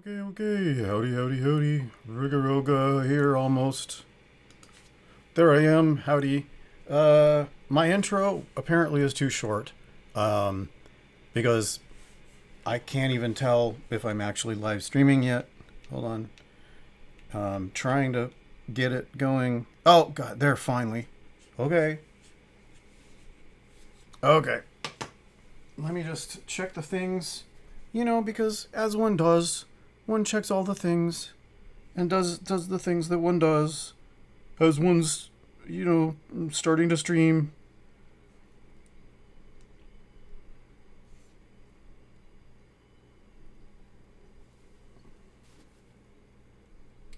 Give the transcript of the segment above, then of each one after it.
Okay. Howdy. Rigaroga here almost. There I am. Howdy. My intro apparently is too short. Because I can't even tell if I'm actually live streaming yet. Hold on. Trying to get it going. Oh, God, there, finally. Okay. Let me just check the things. You know, because as one does, one checks all the things and does the things that one does as one's, starting to stream.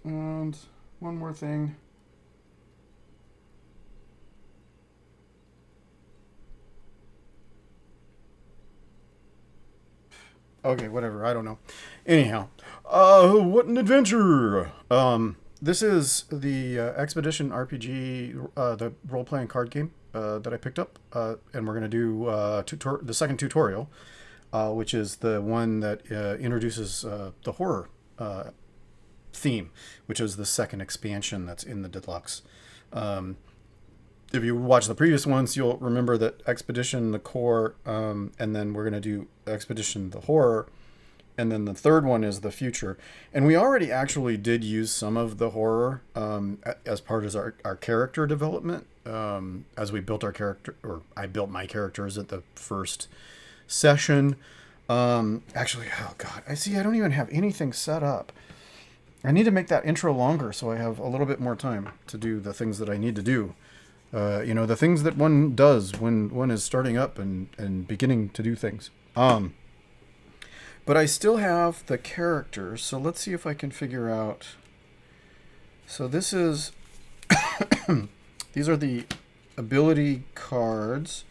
And one more thing. Okay, whatever. I don't know. Anyhow, what an adventure! This is the Expedition RPG, the role-playing card game that I picked up, and we're gonna do the second tutorial, which is the one that introduces the horror theme, which is the second expansion that's in the Deluxe. If you watch the previous ones, you'll remember that Expedition, the core, and then we're going to do Expedition, the horror, and then the third one is the future. And we already actually did use some of the horror as part of our character development, as we built our character, or I built my characters at the first session. Actually, oh God, I don't even have anything set up. I need to make that intro longer so I have a little bit more time to do the things that I need to do. The things that one does when one is starting up and beginning to do things. But I still have the characters, so let's see if I can figure out. So this is, these are the ability cards,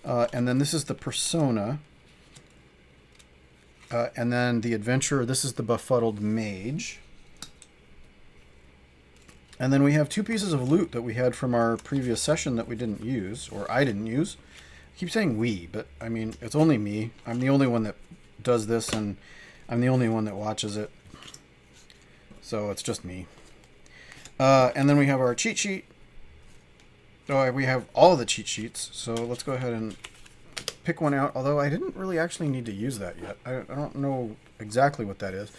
and then this is the persona, and then the adventurer, this is the Befuddled Mage. And then we have two pieces of loot that we had from our previous session that we didn't use, or I didn't use. I keep saying we, but I mean, it's only me. I'm the only one that does this, and I'm the only one that watches it. So it's just me. And then we have our cheat sheet. Oh, we have all the cheat sheets. So let's go ahead and pick one out, although I didn't really actually need to use that yet. I don't know exactly what that is.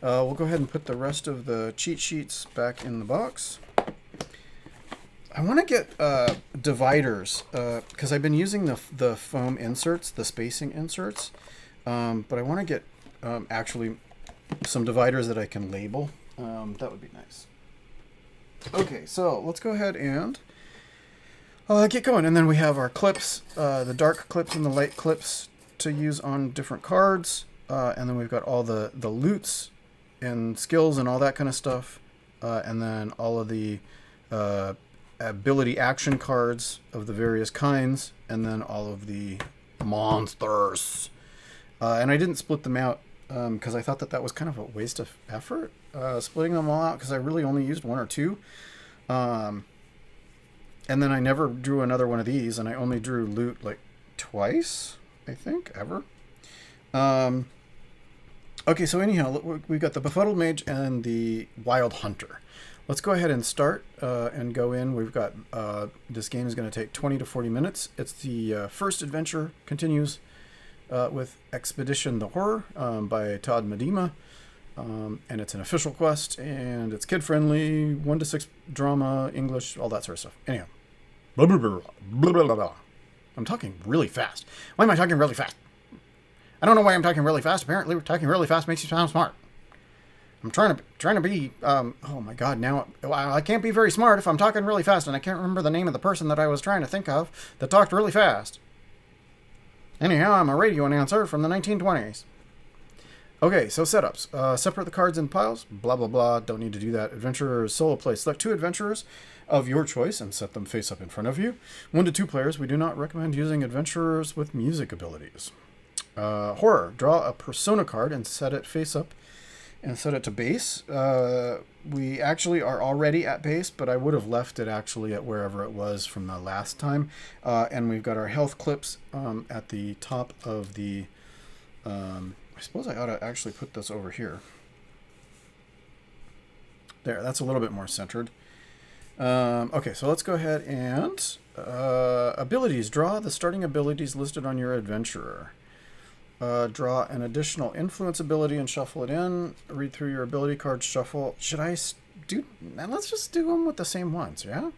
We'll go ahead and put the rest of the cheat sheets back in the box. I want to get dividers because I've been using the foam inserts, the spacing inserts, but I want to get actually some dividers that I can label. That would be nice. Okay, so let's go ahead and get going. And then we have our clips, the dark clips and the light clips to use on different cards. And then we've got all the loots and skills and all that kind of stuff. And then all of the ability action cards of the various kinds. And then all of the monsters. And I didn't split them out because I thought that was kind of a waste of effort. Splitting them all out because I really only used one or two. And then I never drew another one of these. And I only drew loot like twice, I think, ever. Okay, so anyhow, we've got the Befuddled Mage and the Wild Hunter. Let's go ahead and start and go in. We've got, this game is going to take 20 to 40 minutes. It's the first adventure, continues with Expedition the Horror by Todd Medema. And it's an official quest, and it's kid-friendly, 1 to 6 drama, English, all that sort of stuff. Anyhow. Blah, blah, blah, blah, blah, blah, blah. I'm talking really fast. Why am I talking really fast? I don't know why I'm talking really fast. Apparently, talking really fast makes you sound smart. I'm trying to be. Oh my God! Now I can't be very smart if I'm talking really fast, and I can't remember the name of the person that I was trying to think of that talked really fast. Anyhow, I'm a radio announcer from the 1920s. Okay, so setups. Separate the cards in piles. Blah blah blah. Don't need to do that. Adventurers solo play. Select 2 adventurers of your choice and set them face up in front of you. 1 to 2 players. We do not recommend using adventurers with music abilities. Horror. Draw a persona card and set it face up and set it to base. We actually are already at base, but I would have left it actually at wherever it was from the last time. And we've got our health clips at the top of the I suppose I ought to actually put this over here. There, that's a little bit more centered. Okay, so let's go ahead and abilities. Draw the starting abilities listed on your adventurer. Draw an additional influence ability and shuffle it in. Read through your ability cards, shuffle. Should I do... Let's just do them with the same ones, yeah?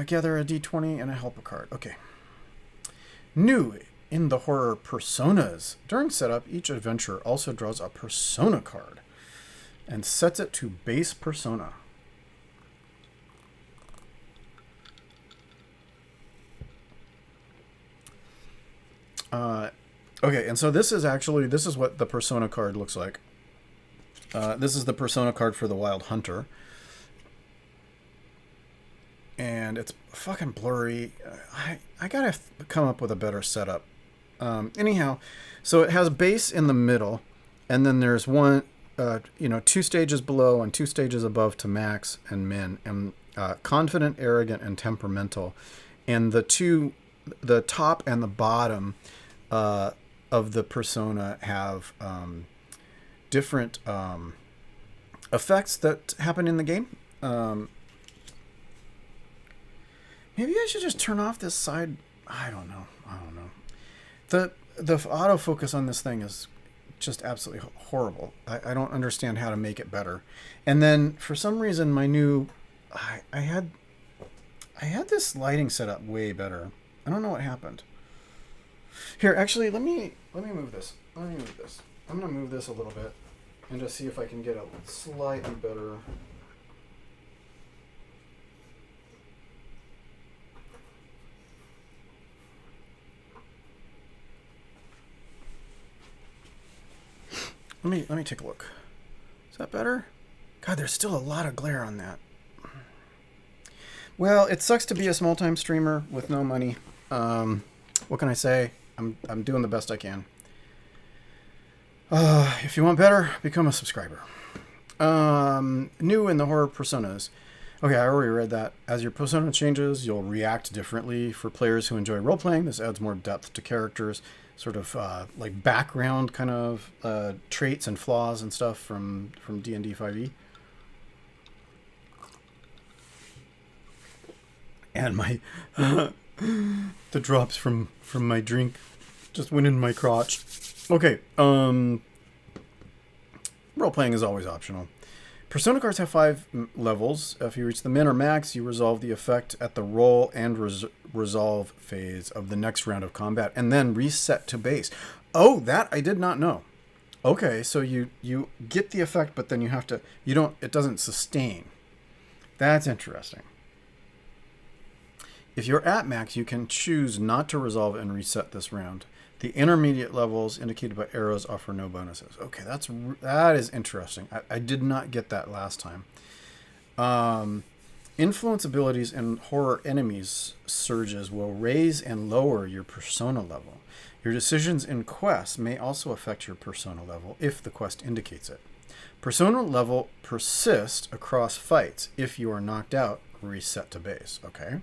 Gather a d20 and a help a card. Okay. New in the horror personas. During setup, each adventurer also draws a persona card and sets it to base persona. Okay, and so this is what the persona card looks like. This is the persona card for the Wild Hunter. And it's fucking blurry. I gotta come up with a better setup. Anyhow, so it has base in the middle, and then there's one, 2 stages below and 2 stages above to max and min, and confident, arrogant, and temperamental. And the top and the bottom of the persona have different effects that happen in the game. Maybe I should just turn off this side. I don't know. The autofocus on this thing is just absolutely horrible. I don't understand how to make it better. And then for some reason my new I had this lighting set up way better. I don't know what happened. Here, actually, let me move this. I'm gonna move this a little bit and just see if I can get a slightly better. Let me take a look. Is that better? God, there's still a lot of glare on that. Well, it sucks to be a small-time streamer with no money. What can I say? I'm doing the best I can. If you want better, become a subscriber. New in the horror personas. Okay, I already read that. As your persona changes, you'll react differently. For players who enjoy role-playing, this adds more depth to characters. Sort of like background kind of traits and flaws and stuff from D&D 5e. And my the drops from my drink just went in my crotch. Okay, role-playing is always optional. Persona cards have 5 levels. If you reach the min or max, you resolve the effect at the roll and resolve phase of the next round of combat, and then reset to base. Oh, that I did not know. Okay, so you get the effect, but then it doesn't sustain. That's interesting. If you're at max, you can choose not to resolve and reset this round. The intermediate levels indicated by arrows offer no bonuses. Okay, that is interesting. I did not get that last time. Influence abilities and horror enemies surges will raise and lower your persona level. Your decisions in quests may also affect your persona level if the quest indicates it. Persona level persists across fights. If you are knocked out, reset to base. Okay.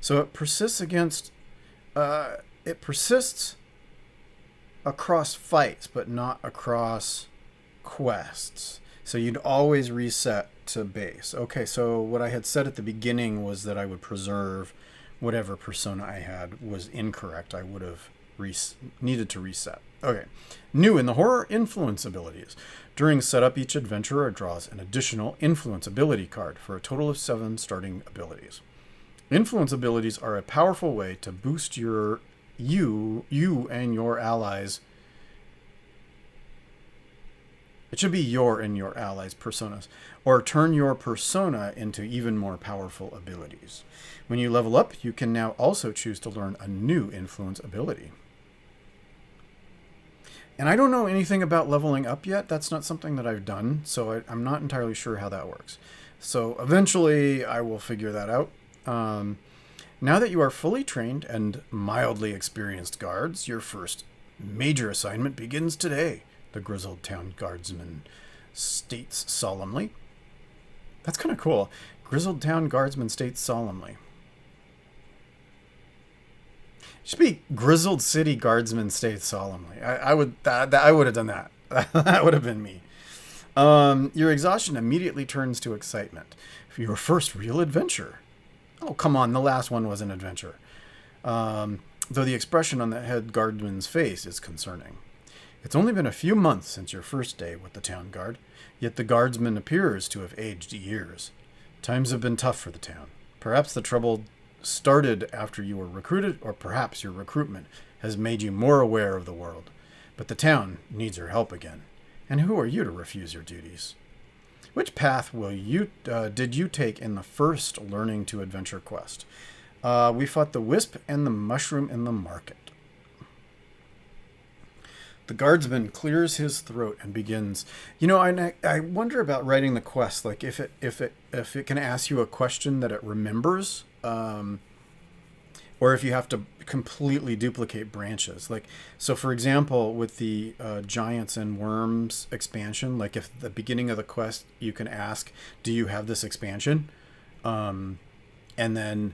So it persists across fights, but not across quests. So you'd always reset to base. Okay, so what I had said at the beginning was that I would preserve whatever persona I had was incorrect. I would have needed to reset. Okay, new in the horror influence abilities. During setup, each adventurer draws an additional influence ability card for a total of 7 starting abilities. Influence abilities are a powerful way to boost you and your allies. It should be your and your allies' personas, or turn your persona into even more powerful abilities. When you level up, you can now also choose to learn a new influence ability. And I don't know anything about leveling up yet. That's not something that I've done, so I'm not entirely sure how that works. So eventually I will figure that out. Now that you are fully trained and mildly experienced guards, your first major assignment begins today, the grizzled town guardsman states solemnly. That's kind of cool. Grizzled town guardsman states solemnly. It should be grizzled city guardsman states solemnly. I would have done that. That would have been me. Your exhaustion immediately turns to excitement for your first real adventure. Oh, come on, the last one was an adventure. Though the expression on the head guardman's face is concerning. It's only been a few months since your first day with the town guard, yet the guardsman appears to have aged years. Times have been tough for the town. Perhaps the trouble started after you were recruited, or perhaps your recruitment has made you more aware of the world. But the town needs your help again. And who are you to refuse your duties? Which path did you take in the first Learning to Adventure quest? We fought the wisp and the mushroom in the market. The guardsman clears his throat and begins. You know, I wonder about writing the quest. Like if it can ask you a question that it remembers, or if you have to completely duplicate branches. Like, so for example, with the Giants and Wyrms expansion, like if at the beginning of the quest you can ask, do you have this expansion? And then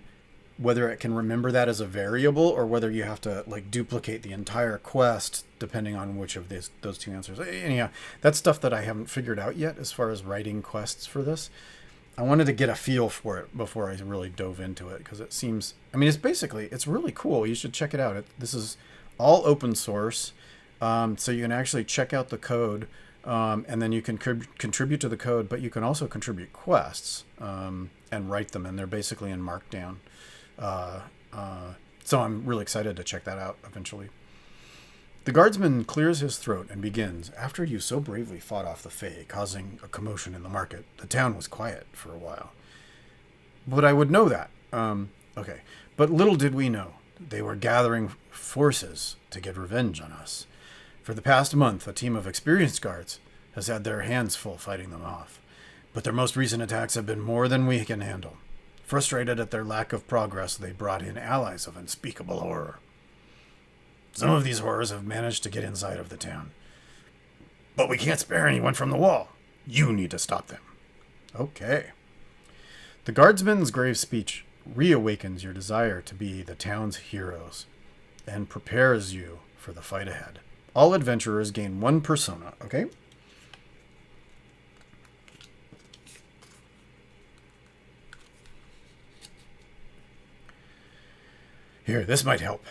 whether it can remember that as a variable or whether you have to like duplicate the entire quest depending on which of those two answers. Anyhow, that's stuff that I haven't figured out yet as far as writing quests for this. I wanted to get a feel for it before I really dove into it because it seems, I mean, it's really cool. You should check it out. This is all open source. So you can actually check out the code and then you can contribute to the code, but you can also contribute quests and write them. And they're basically in Markdown. So I'm really excited to check that out eventually. The guardsman clears his throat and begins. After you so bravely fought off the Fae, causing a commotion in the market, the town was quiet for a while. But I would know that. Okay. But little did we know. They were gathering forces to get revenge on us. For the past month, a team of experienced guards has had their hands full fighting them off. But their most recent attacks have been more than we can handle. Frustrated at their lack of progress, they brought in allies of unspeakable horror. Some of these horrors have managed to get inside of the town. But we can't spare anyone from the wall. You need to stop them. Okay. The guardsman's grave speech reawakens your desire to be the town's heroes and prepares you for the fight ahead. All adventurers gain one persona, okay? Here, this might help,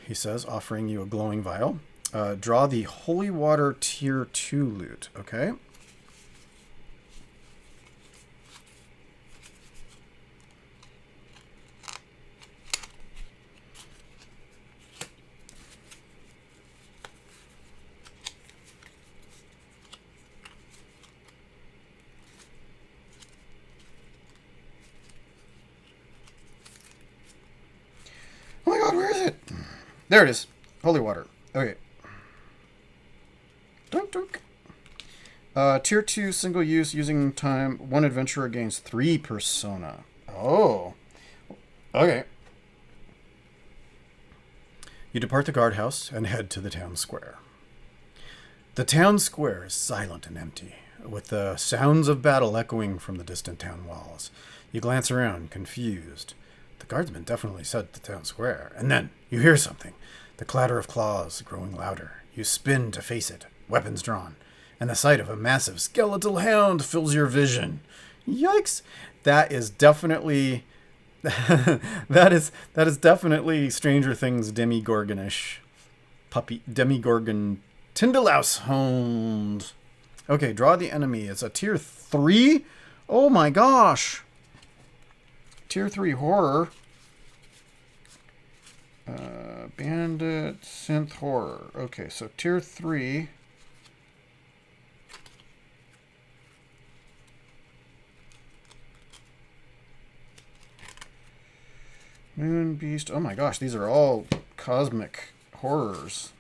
he says, offering you a glowing vial. Draw the Holy Water Tier 2 loot, okay? Oh my god, where is it? There it is. Holy water. Okay. Dunk, dunk. Tier 2 single use using time. One adventurer gains 3 persona. Oh. Okay. You depart the guardhouse and head to the town square. The town square is silent and empty, with the sounds of battle echoing from the distant town walls. You glance around, confused. The guardsman definitely said the town square. And then you hear something. The clatter of claws growing louder. You spin to face it, weapons drawn, and the sight of a massive skeletal hound fills your vision. Yikes! That is definitely that is definitely Stranger Things Demigorgonish puppy Demigorgon Tindalouse hound. Okay, draw the enemy. It's a tier 3. Oh my gosh! Tier 3 horror. Bandit synth horror. Okay, so tier 3. Moon Beast. Oh my gosh, these are all cosmic horrors.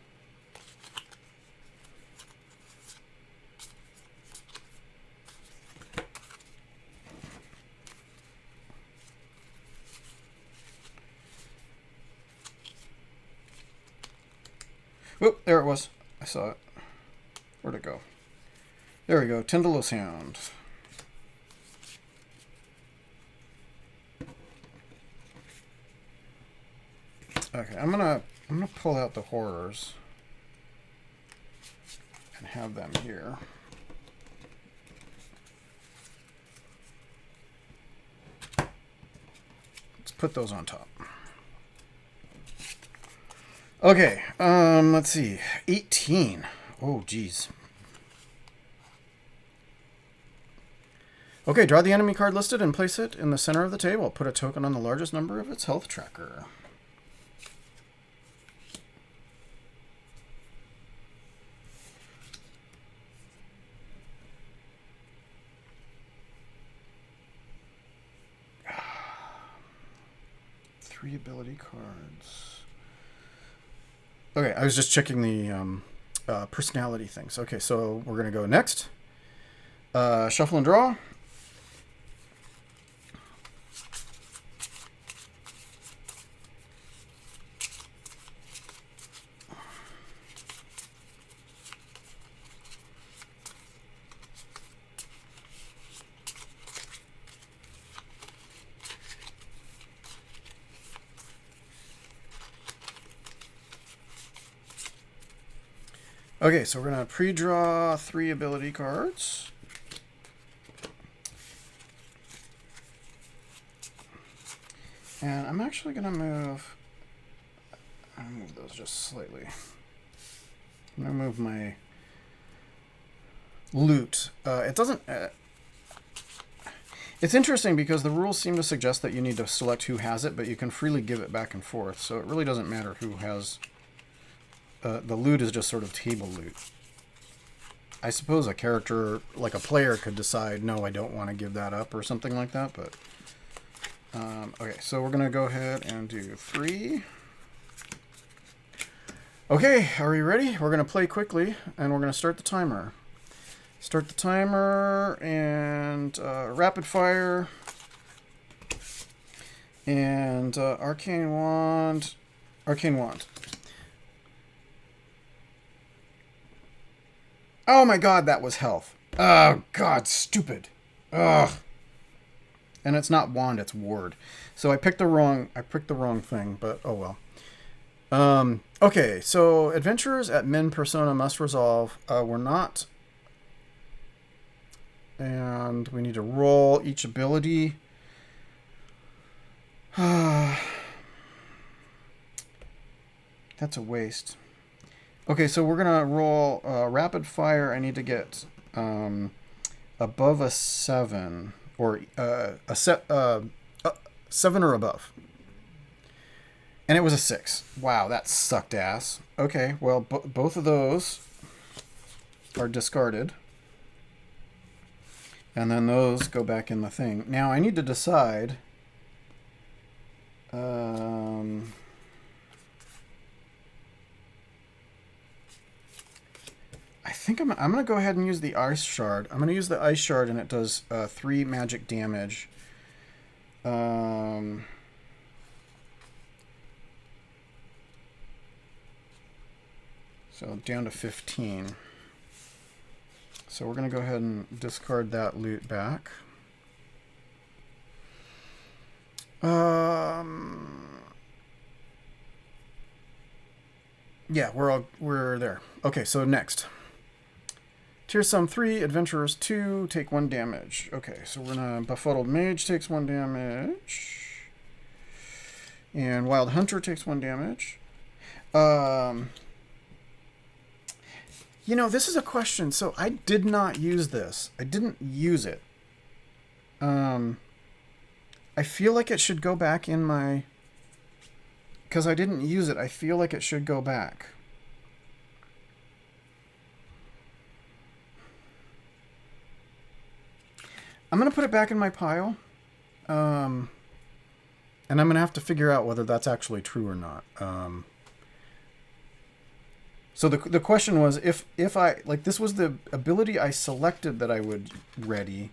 Whoop, there it was. I saw it. Where'd it go? There we go. Tindalouse hound. Okay, I'm gonna pull out the horrors and have them here. put those on top. Okay, let's see. 18. Oh, geez. Okay, draw the enemy card listed and place it in the center of the table. Put a token on the largest number of its health tracker. Three ability cards. Okay, I was just checking the personality things. Okay, so we're going to go next. Shuffle and draw. Okay, so we're going to pre-draw 3 ability cards. And I'm actually going to move those just slightly. I'm going to move my loot. It doesn't... it's interesting because the rules seem to suggest that you need to select who has it, but you can freely give it back and forth. So it really doesn't matter who has... the loot is just sort of table loot. I suppose a character, like a player, could decide, no, I don't want to give that up or something like that, but... okay, so we're going to go ahead and do 3. Okay, are we ready? We're going to play quickly, and we're going to start the timer. Start the timer, and rapid fire, and arcane wand, arcane wand. Oh my god, that was health. Oh god, stupid. Ugh. And it's not wand, it's ward. So I picked the wrong thing, but oh well. Okay, so adventurers at min persona must resolve. We're not. And we need to roll each ability. That's a waste. Okay, so we're gonna roll rapid fire. I need to get above a 7 or a 7 or above, and it was a 6. Wow, that sucked ass. Okay, well both of those are discarded, and then those go back in the thing. Now I need to decide. I think I'm going to go ahead and use the ice shard. I'm going to use the ice shard, and it does 3 magic damage. So down to 15. So we're going to go ahead and discard that loot back. Yeah, we're there. Okay, so next. Tier sum 3, adventurers 2, take 1 damage. Okay, so we're gonna Befuddled Mage takes 1 damage. And Wild Hunter takes 1 damage. You know, this is a question. So I did not use this. I didn't use it. I feel like it should go back in my... Because I didn't use it, I feel like it should go back. I'm going to put it back in my pile. And I'm going to have to figure out whether that's actually true or not. So the question was, if I... Like, this was the ability I selected that I would ready.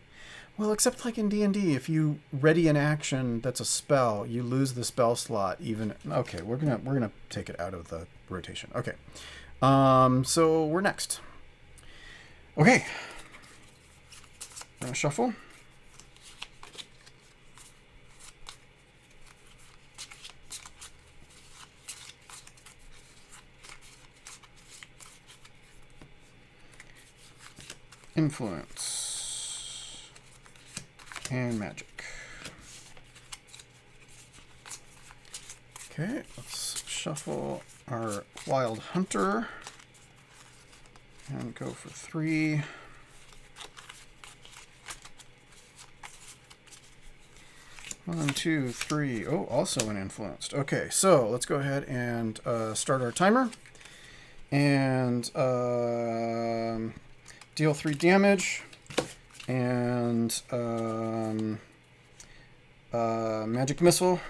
Well, except like in D&D, if you ready an action that's a spell, you lose the spell slot even... Okay, we're gonna take it out of the rotation. Okay. So we're next. Okay. We're gonna shuffle. Influence. And magic. Okay, let's shuffle our Wild Hunter and go for 3. One, two, 3. Oh, also an influenced. Okay, so let's go ahead and start our timer. And deal 3 damage. And magic missile.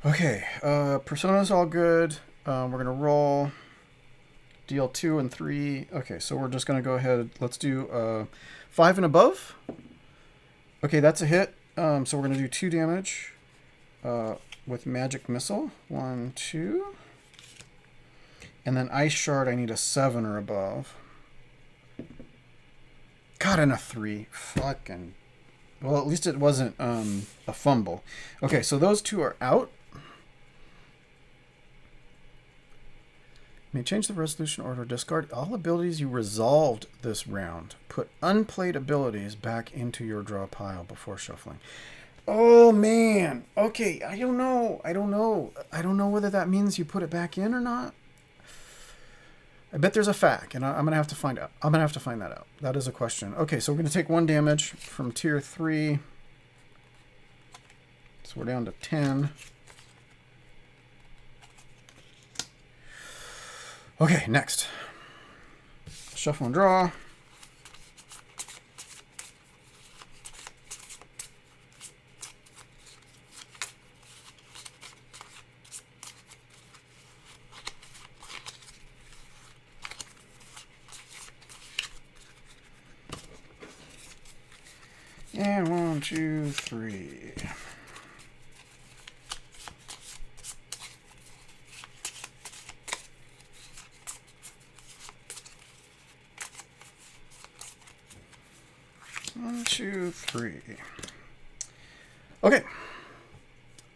Okay, Persona's all good. We're going to roll. Deal 2 and 3. Okay, so we're just going to go ahead. Let's do 5 and above. Okay, that's a hit. So we're going to do 2 damage with magic missile. 1, 2. And then ice shard, I need a 7 or above. God, and a 3. Fucking. Well, at least it wasn't a fumble. Okay, so those 2 are out. May change the resolution order. Discard all abilities you resolved this round. Put unplayed abilities back into your draw pile before shuffling. Oh, man. Okay, I don't know. I don't know whether that means you put it back in or not. I bet there's a fact, and I'm going to have to find out. I'm going to have to find that out. That is a question. Okay, so we're going to take 1 damage from tier 3. So we're down to 10. Okay, next. Shuffle and draw. And 1, 2, 3. One, two, 3. Okay,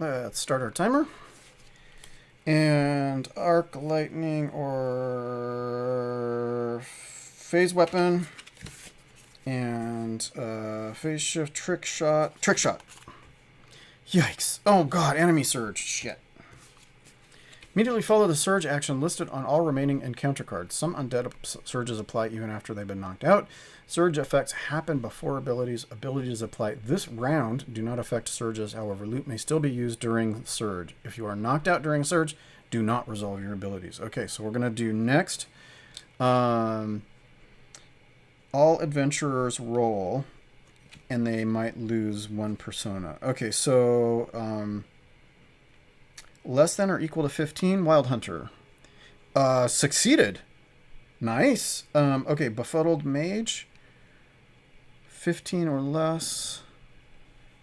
let's start our timer. And arc lightning or phase weapon. And phase shift, trick shot. Yikes. Oh god, enemy surge. Shit. Immediately follow the surge action listed on all remaining encounter cards. Some undead surges apply even after they've been knocked out. Surge effects happen before abilities. Abilities apply this round do not affect surges. However, loot may still be used during surge. If you are knocked out during surge, do not resolve your abilities. Okay, so we're going to do next. All adventurers roll, and they might lose 1 persona. Okay, so less than or equal to 15, Wild Hunter. Succeeded. Nice. Okay, Befuddled Mage. 15 or less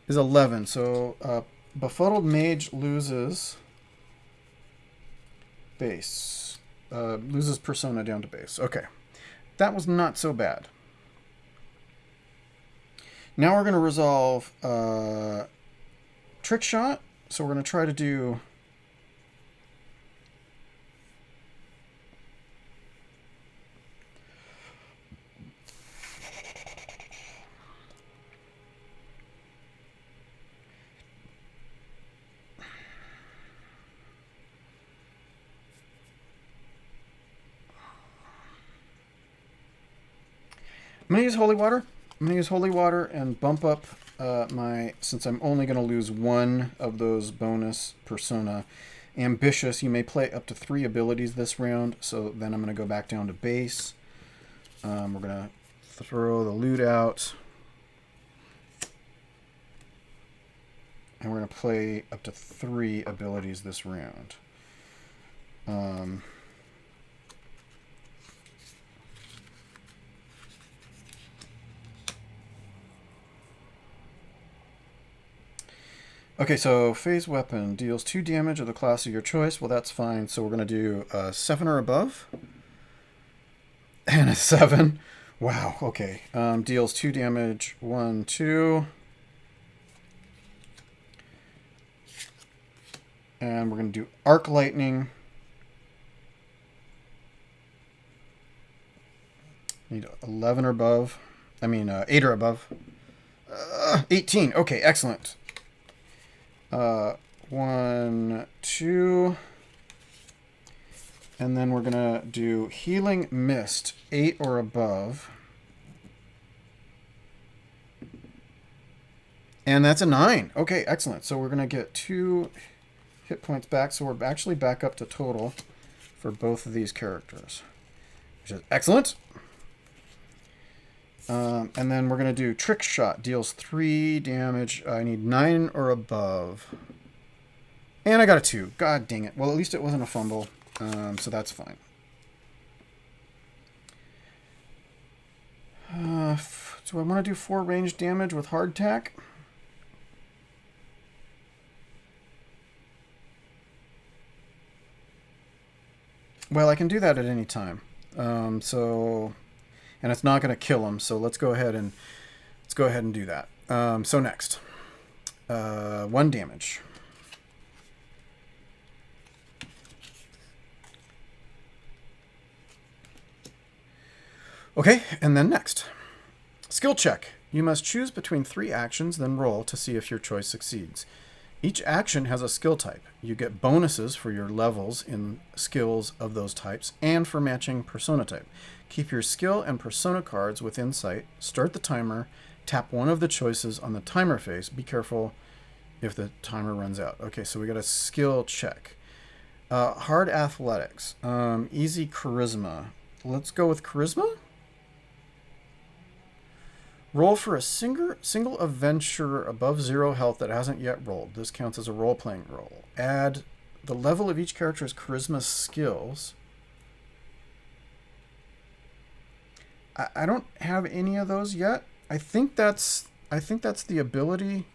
is 11. So Befuddled Mage loses base. Loses persona down to base. Okay. That was not so bad. Now we're going to resolve Trick Shot. So we're going to try to do... I'm going to use Holy Water. I'm going to use Holy Water and bump up since I'm only going to lose 1 of those bonus persona. Ambitious, you may play up to 3 abilities this round, so then I'm going to go back down to base. We're going to throw the loot out. And we're going to play up to 3 abilities this round. Okay, so phase weapon deals 2 damage of the class of your choice. Well, that's fine. So we're going to do 7 or above. And a 7. Wow, okay. Deals 2 damage. 1, 2. And we're going to do arc lightning. Need 11 or above. I mean, 8 or above. 18. Okay, excellent. 1, 2. And then we're going to do Healing Mist, 8 or above. And that's a 9. Okay, excellent. So we're going to get 2 hit points back. So we're actually back up to total for both of these characters, which is excellent. And then we're going to do Trick Shot. Deals 3 damage. I need 9 or above. And I got a 2. God dang it. Well, at least it wasn't a fumble. So that's fine. Do I want to do 4 range damage with hardtack? Well, I can do that at any time. And it's not going to kill him. So let's go ahead and do that. So next, 1 damage. Okay, and then next, skill check. You must choose between 3 actions, then roll to see if your choice succeeds. Each action has a skill type. You get bonuses for your levels in skills of those types and for matching persona type. Keep your skill and persona cards within sight. Start the timer. Tap one of the choices on the timer face. Be careful if the timer runs out. Okay, so we got a skill check. Hard athletics. Easy charisma. Let's go with charisma. Roll for a single adventure above 0 health that hasn't yet rolled. This counts as a role-playing roll. Add the level of each character's charisma skills. I don't have any of those yet. I think that's the ability.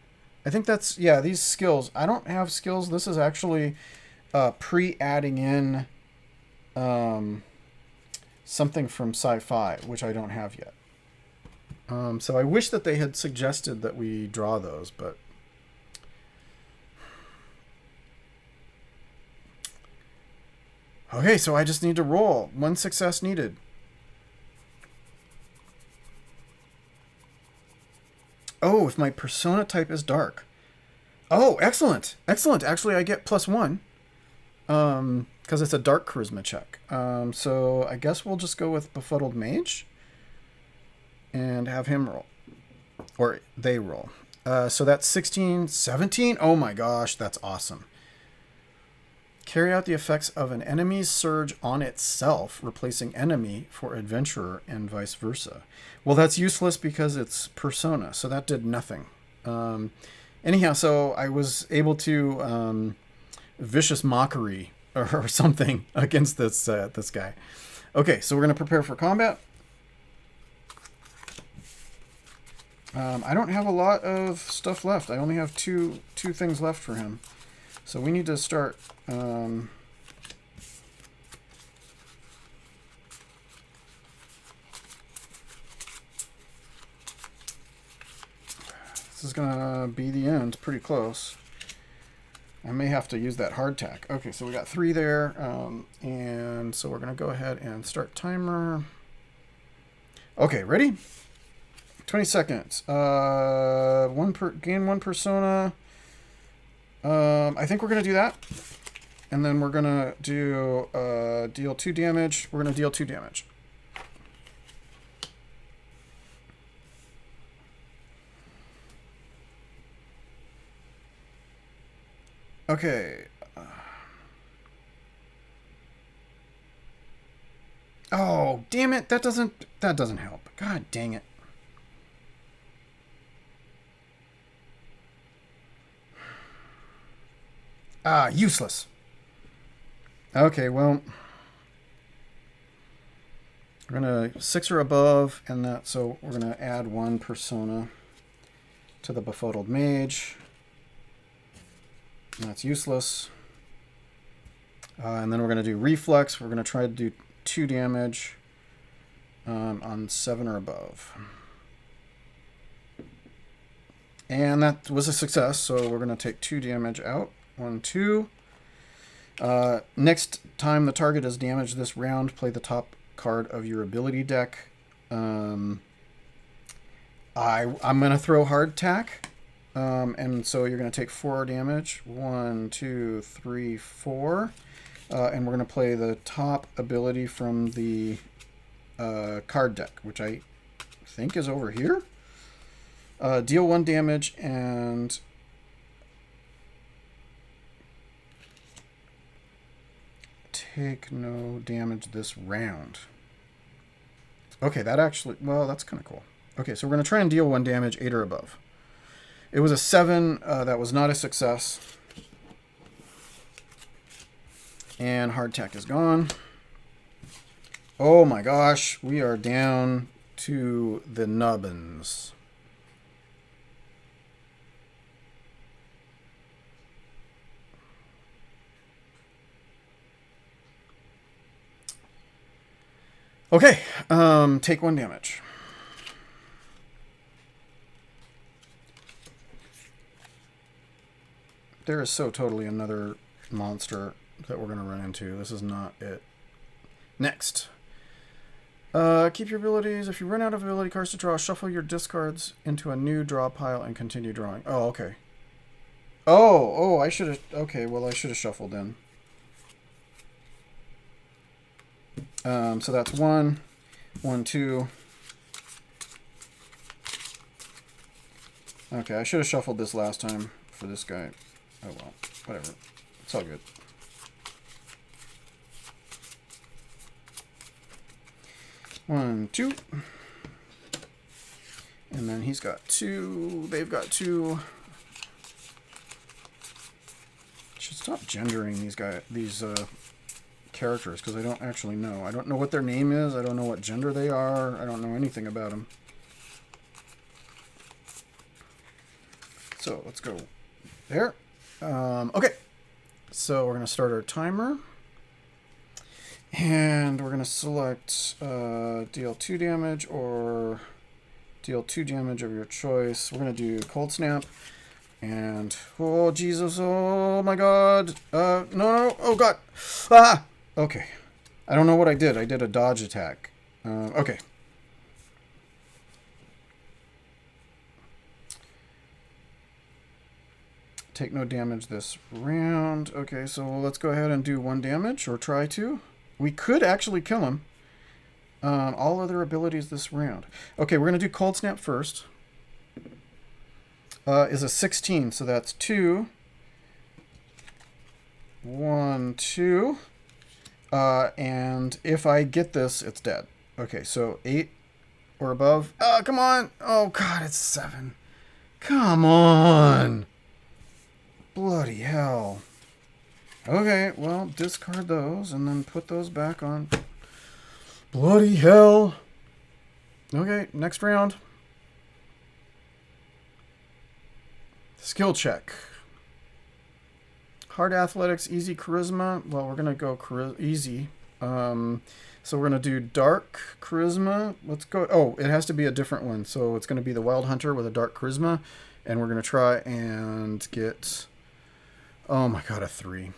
I think that's, yeah, these skills. I don't have skills. This is actually pre-adding in something from sci-fi, which I don't have yet. So I wish that they had suggested that we draw those, but okay, so I just need to roll. 1 success needed. Oh, if my persona type is dark. Oh, excellent. Excellent. Actually, I get +1 because it's a dark charisma check. So I guess we'll just go with Befuddled Mage and have him roll, or they roll. So that's 16, 17. Oh my gosh, that's awesome. Carry out the effects of an enemy's surge on itself, replacing enemy for adventurer and vice versa. Well, that's useless because it's persona, so that did nothing. Anyhow, so I was able to vicious mockery or something against this guy. Okay, so we're going to prepare for combat. I don't have a lot of stuff left. I only have two things left for him. So we need to start... this is going to be the end, pretty close. I may have to use that hardtack. Okay, so we got 3 there. And so we're going to go ahead and start timer. Okay, ready? 20 seconds. Gain 1 persona. I think we're going to do that. And then we're going to do deal 2 damage. We're going to deal 2 damage. Okay. Oh, damn it. That doesn't help. God dang it. Useless. Okay, well, we're gonna 6 or above, and that, so we're gonna add 1 persona to the Befuddled Mage. And that's useless. And then we're gonna do reflex. We're gonna try to do 2 damage on 7 or above. And that was a success, so we're gonna take 2 damage out. 1, 2. Next time the target is damaged this round, play the top card of your ability deck. I'm going to throw hard tack. And so you're going to take 4 damage. 1, 2, 3, 4. And we're going to play the top ability from the card deck, which I think is over here. Deal 1 damage and take no damage this round. Okay, that actually, well, that's kind of cool. Okay, so we're going to try and deal 1 damage, 8 or above. It was a 7. That was not a success. And hardtack is gone. Oh my gosh, we are down to the nubbins. Okay, take 1 damage. There is so totally another monster that we're going to run into. This is not it. Next. Keep your abilities. If you run out of ability cards to draw, shuffle your discards into a new draw pile and continue drawing. Oh, okay. Oh, I should have... Okay, well, I should have shuffled then. So that's 1, 1, 2. Okay, I should have shuffled this last time for this guy. Oh well, whatever. It's all good. One, 2. And then he's got 2. They've got 2. Should stop gendering these characters, because I don't actually know. I don't know what their name is. I don't know what gender they are. I don't know anything about them. So let's go there. Okay, so we're going to start our timer. And we're going to select deal 2 damage or deal 2 damage of your choice. We're going to do Cold Snap. And, oh, Jesus, oh my God. No, oh God. Ah! Okay. I don't know what I did. I did a dodge attack. Okay. Take no damage this round. Okay, so let's go ahead and do 1 damage, or try to. We could actually kill him. All other abilities this round. Okay, we're going to do Cold Snap first. Is a 16, so that's 2. 1, 2. And if I get this, it's dead. Okay, so 8 or above. Come on. Oh, God, it's 7. Come on. Bloody hell. Okay, well, discard those and then put those back on. Bloody hell. Okay, next round. Skill check. Hard athletics, easy charisma. Well, we're going to go easy. So we're going to do dark charisma. Let's go. Oh, it has to be a different one. So it's going to be the Wild Hunter with a dark charisma. And we're going to try and get... Oh my God, a 3.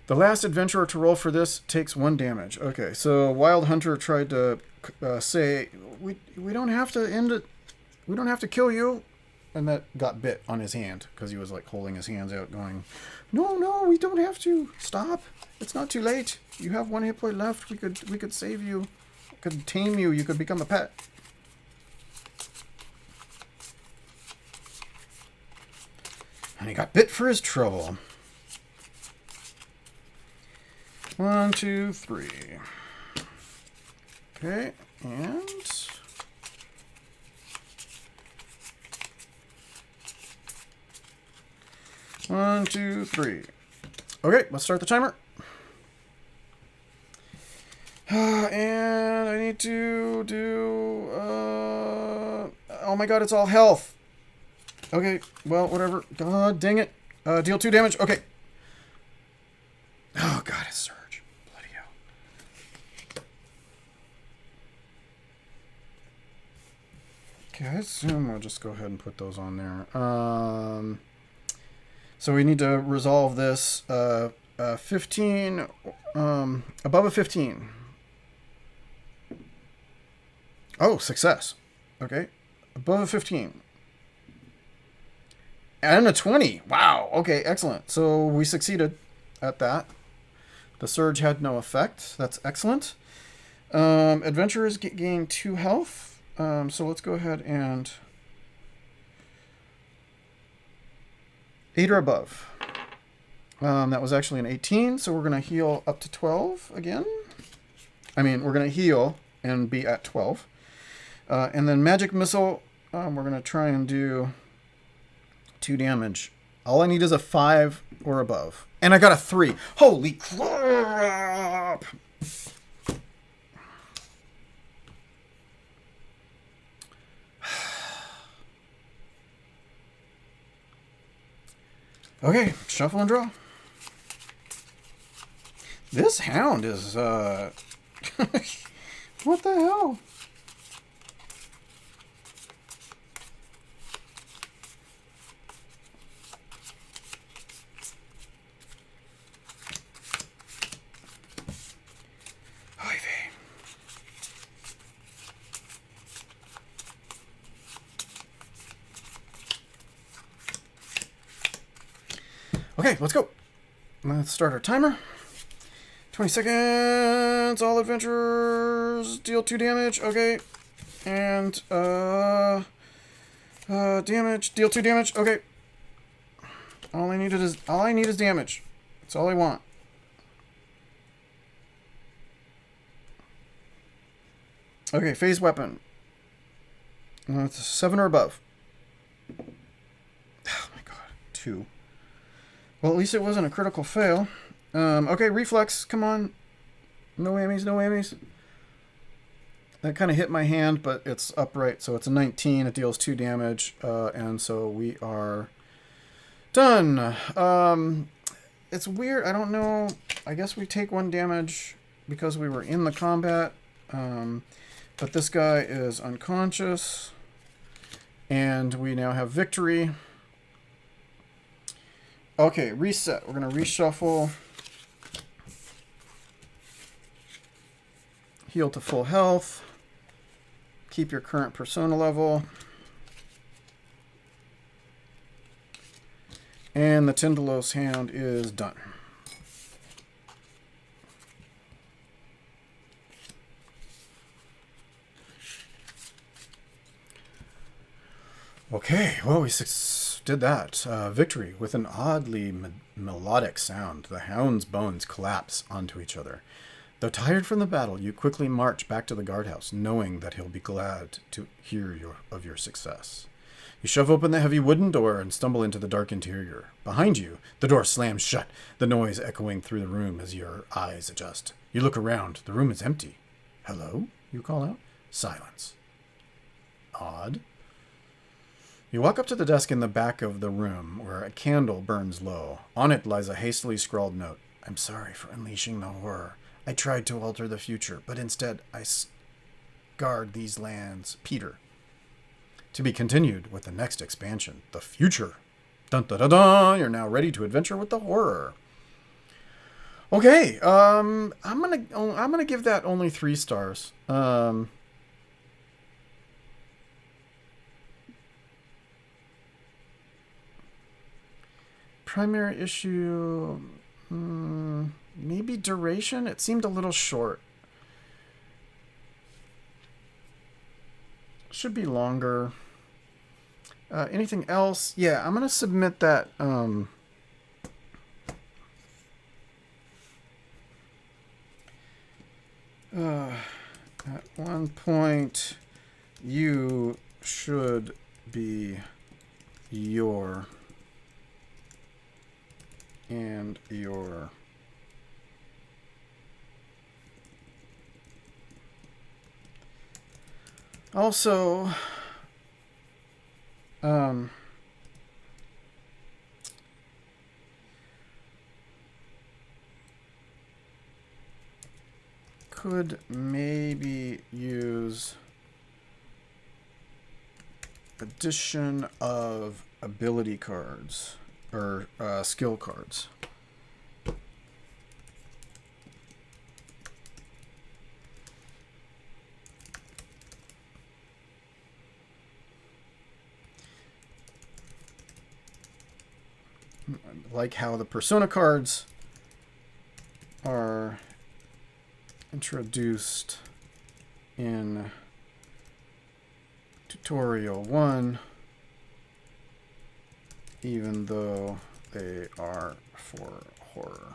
The last adventurer to roll for this takes 1 damage. Okay, so Wild Hunter tried to say, we don't have to end it. We don't have to kill you. And that got bit on his hand because he was like holding his hands out going, no, we don't have to. Stop. It's not too late. You have 1 hit point left. We could save you. We could tame you. You could become a pet. And he got bit for his trouble. 1, 2, 3. Okay, and... One, 2, 3. Okay, let's start the timer. And I need to do... oh my God, it's all health. Okay, well, whatever. God dang it. Deal 2 damage. Okay. Oh, God, it's surge. Bloody hell. Okay, I assume I'll just go ahead and put those on there. So we need to resolve this. 15, above a 15. Oh, success. Okay. Above a 15. And a 20. Wow. Okay, excellent. So we succeeded at that. The surge had no effect. That's excellent. Adventurers gain 2 health. So let's go ahead and 8 or above. That was actually an 18, so we're going to heal up to 12 again. I mean, we're going to heal and be at 12. And then magic missile, we're going to try and do 2 damage. All I need is a 5 or above. And I got a 3. Holy crap! Okay, shuffle and draw. This hound is, what the hell? Okay, let's go. Let's start our timer. 20 seconds. All adventurers deal 2 damage. Okay. And damage. Deal 2 damage. Okay. All I need is damage. That's all I want. Okay, phase weapon. It's a 7 or above. Oh my god. 2. Well, at least it wasn't a critical fail. Okay, reflex. Come on. No whammies, no whammies. That kind of hit my hand, but it's upright, so it's a 19. It deals 2 damage, and so we are done. It's weird. I don't know. I guess we take 1 damage because we were in the combat. But this guy is unconscious, and we now have victory. Okay, reset. We're going to reshuffle. Heal to full health. Keep your current persona level. And the Tyndalos Hound is done. Okay, well, we did that. Victory with an oddly melodic sound. The hound's bones collapse onto each other. Though tired from the battle, you quickly march back to the guardhouse, knowing that he'll be glad to hear of your success. You shove open the heavy wooden door and stumble into the dark interior. Behind you, the door slams shut, the noise echoing through the room as your eyes adjust. You look around. The room is empty. Hello? You call out. Silence. Odd. You walk up to the desk in the back of the room, where a candle burns low. On it lies a hastily scrawled note. I'm sorry for unleashing the horror. I tried to alter the future, but instead I scarred these lands. Peter. To be continued with the next expansion, The Future. Dun dun dun dun! You're now ready to adventure with the horror. Okay, I'm gonna give that only 3 stars. Primary issue, maybe duration. It seemed a little short. Should be longer. Anything else? Yeah, I'm gonna submit that. At one point, you should be your and your also could maybe use addition of ability cards or skill cards. like how the persona cards are introduced in tutorial 1, even though they are for horror.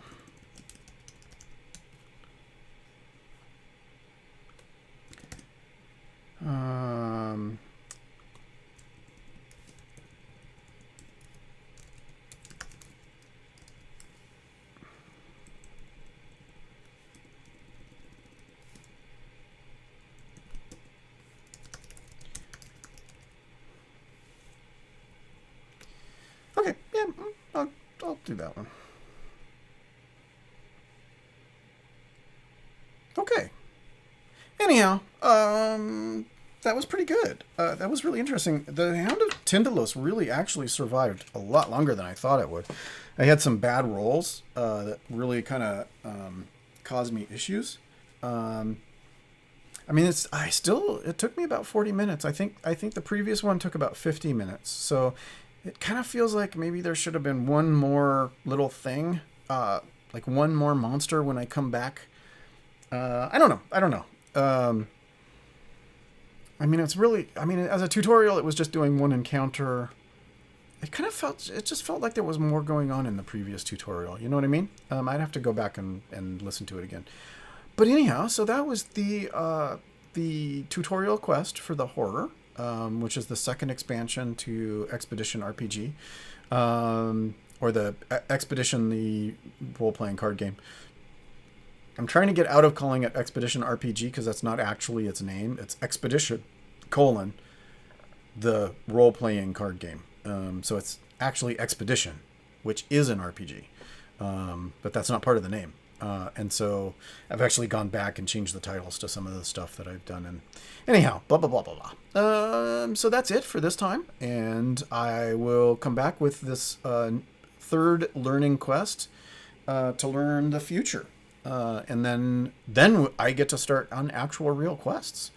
Okay, yeah, I'll do that one. Okay. Anyhow, that was pretty good. That was really interesting. The Hound of Tyndalos really actually survived a lot longer than I thought it would. I had some bad rolls that really kind of caused me issues. I mean, it took me about 40 minutes. I think the previous one took about 50 minutes. So it kind of feels like maybe there should have been one more little thing, like one more monster when I come back. I don't know. I mean, as a tutorial, it was just doing one encounter. It just felt like there was more going on in the previous tutorial. You know what I mean? I'd have to go back and listen to it again. But anyhow, so that was the tutorial quest for the horror, which is the second expansion to Expedition RPG, or the Expedition, the role-playing card game. I'm trying to get out of calling it Expedition RPG because that's not actually its name. It's Expedition, the role-playing card game. So it's actually Expedition, which is an RPG. But that's not part of the name. And so I've actually gone back and changed the titles to some of the stuff that I've done. And anyhow, blah, blah, blah, blah, blah. So that's it for this time. And I will come back with this third learning quest to learn the future. And then I get to start on actual real quests.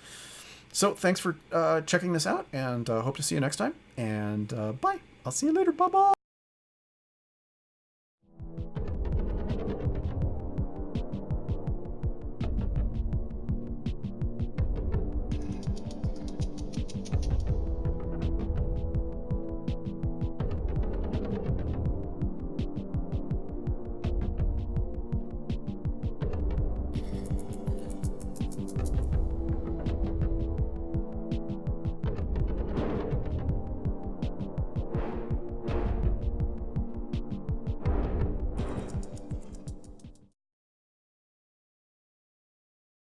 So thanks for checking this out, and hope to see you next time. And bye. I'll see you later. Bye-bye.